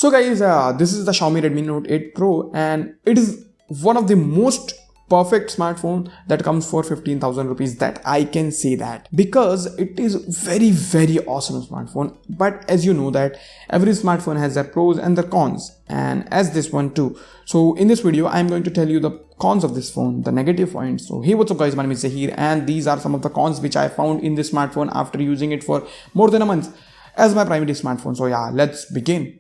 So guys, this is the Xiaomi Redmi Note 8 Pro, and it is one of the most perfect smartphone that comes for 15,000 rupees. That I can say that, because it is very awesome smartphone. But as you know that every smartphone has their pros and their cons, and as this one too. So in this video I'm going to tell you the cons of this phone, the negative points. So hey, what's up guys, my name is Zahir, and these are some of the cons which I found in this smartphone after using it for more than a month as my primary smartphone. So yeah, let's begin.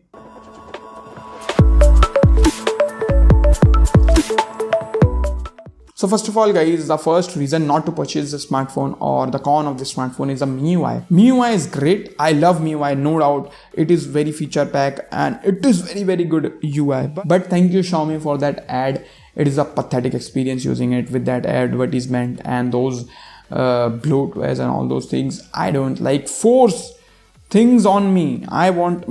So first of all guys, the first reason not to purchase the smartphone, or the con of this smartphone, is the MIUI. MIUI is great. I love MIUI, no doubt. It is very feature packed and it is very good UI. But thank you Xiaomi for that ad. It is a pathetic experience using it with that advertisement and those bloatwares and all those things. I don't like force things on me. I want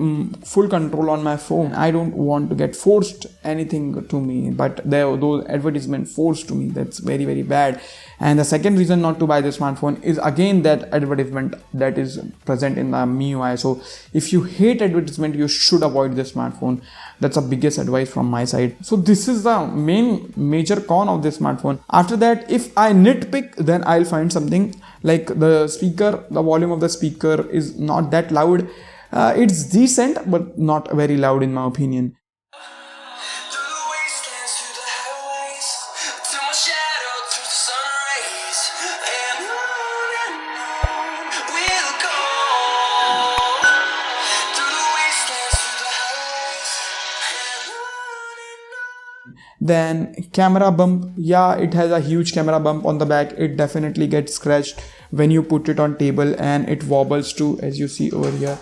full control on my phone. I don't want to get forced anything to me, but those advertisements forced to me. That's very bad. And the second reason not to buy this smartphone is again that advertisement that is present in the MIUI. So if you hate advertisement, you should avoid this smartphone. That's the biggest advice from my side. So this is the major con of this smartphone. After that, if I nitpick, then I'll find something like the speaker. The volume of the speaker is not that loud. It's decent but not very loud in my opinion. Then camera bump, yeah, it has a huge camera bump on the back. It definitely gets scratched when you put it on table, and it wobbles too, as you see over here.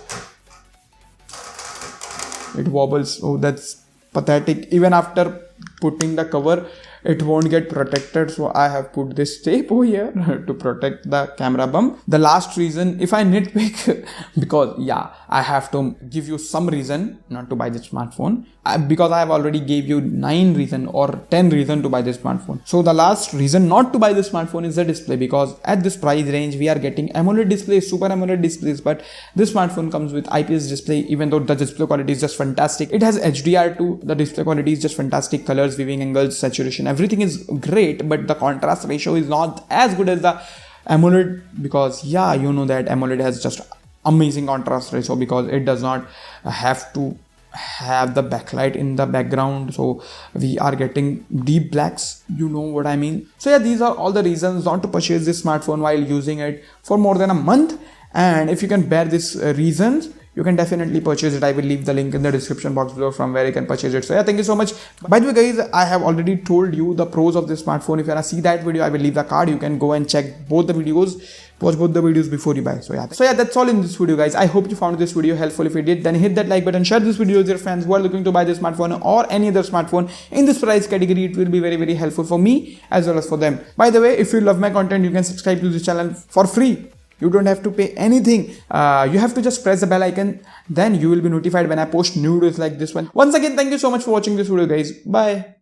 It wobbles. Oh, that's pathetic. Even after putting the cover, it won't get protected, so I have put this tape over here to protect the camera bump. The last reason, if I nitpick, because yeah, I have to give you some reason not to buy this smartphone, because I have already gave you 9 reason or 10 reason to buy this smartphone. So the last reason not to buy this smartphone is the display, because at this price range we are getting AMOLED displays, Super AMOLED displays, but this smartphone comes with IPS display. Even though the display quality is just fantastic, it has HDR too. The display quality is just fantastic. Colors, viewing angles, saturation, everything is great, but the contrast ratio is not as good as the AMOLED, because yeah, you know that AMOLED has just amazing contrast ratio, because it does not have to have the backlight in the background, so we are getting deep blacks, you know what I mean. So yeah, these are all the reasons not to purchase this smartphone while using it for more than a month. And if you can bear these reasons, you can definitely purchase it. I will leave the link in the description box below from where you can purchase it. So yeah, thank you so much. By the way guys, I have already told you the pros of this smartphone. If you wanna see that video, I will leave the card. You can go and check both the videos, watch both the videos before you buy. So yeah, that's all in this video guys. I hope you found this video helpful. If you did, then hit that like button, share this video with your friends who are looking to buy this smartphone or any other smartphone in this price category. It will be very helpful for me as well as for them. By the way, if you love my content, you can subscribe to this channel for free. You don't have to pay anything. You have to just press the bell icon, then you will be notified when I post new videos like this one. Once again, thank you so much for watching this video guys. Bye.